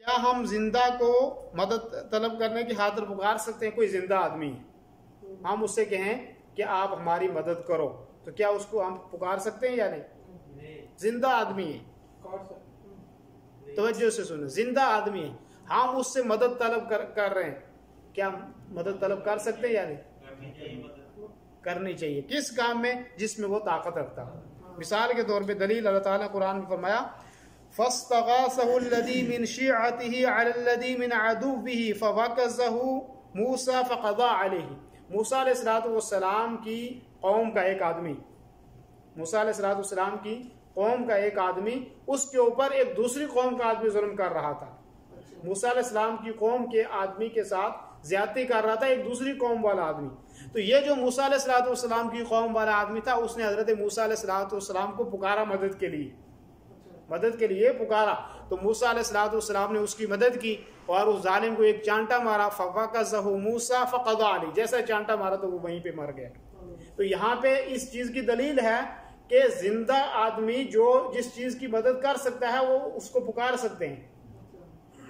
क्या हम जिंदा को मदद तलब करने की खातिर पुकार सकते हैं? कोई जिंदा आदमी है, हम उससे कहें कि आप हमारी मदद करो, तो क्या उसको हम पुकार सकते हैं या नहीं? जिंदा आदमी है, तवज्जो से सुनो, जिंदा आदमी है, हम उससे मदद तलब कर रहे हैं, क्या मदद तलब कर सकते हैं या नहीं? करनी चाहिए। किस काम में? जिसमें वो ताकत रखता है। मिसाल के तौर पे दलील अल्लाह ताला ने कुरान में फरमाया फस्तगासहु अल्लज़ी मिन शिअतिही अलल्लज़ी मिन अदुव्विही फवकज़हु मूसा फक़ज़ा अलैहि। मूसा अलैहिस्सलाम की कौम का एक आदमी, मूसा अलैहिस्सलाम की कौम का एक आदमी उसके ऊपर एक दूसरी कौम का आदमी जुल्म कर रहा था। मूसा अलैहिस्सलाम की कौम के आदमी के साथ ज्यादती कर रहा था एक दूसरी कौम वाला आदमी। तो ये जो मूसा अलैहिस्सलाम की कौम वाला आदमी था, उसने हजरत मूसा अलैहिस्सलाम को पुकारा मदद के लिए, मदद के लिए पुकारा। तो मूसा अलैहिस्सलाम ने उसकी मदद की और उस जालिम को एक चांटा मारा। फवकज़हु मूसा फक़ज़ा अलैहि, जैसा चांटा मारा तो वो वहीं पे मर गया। तो यहाँ पे इस चीज की दलील है कि जिंदा आदमी जो जिस चीज की मदद कर सकता है वो उसको पुकार सकते हैं।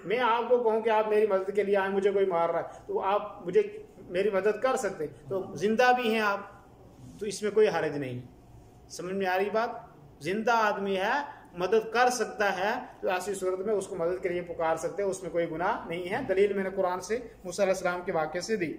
मैं आपको कहूं कि आप मेरी मदद के लिए आए, मुझे कोई मार रहा है, तो आप मुझे मेरी मदद कर सकते हैं, तो जिंदा भी हैं आप, तो इसमें कोई हर्ज नहीं। समझ में आ रही बात? जिंदा आदमी है, मदद कर सकता है, तो ऐसी सूरत में उसको मदद के लिए पुकार सकते हैं, उसमें कोई गुनाह नहीं है। दलील मैंने कुरान से मूसा अलैहिस्सलाम के वाक़े से दी।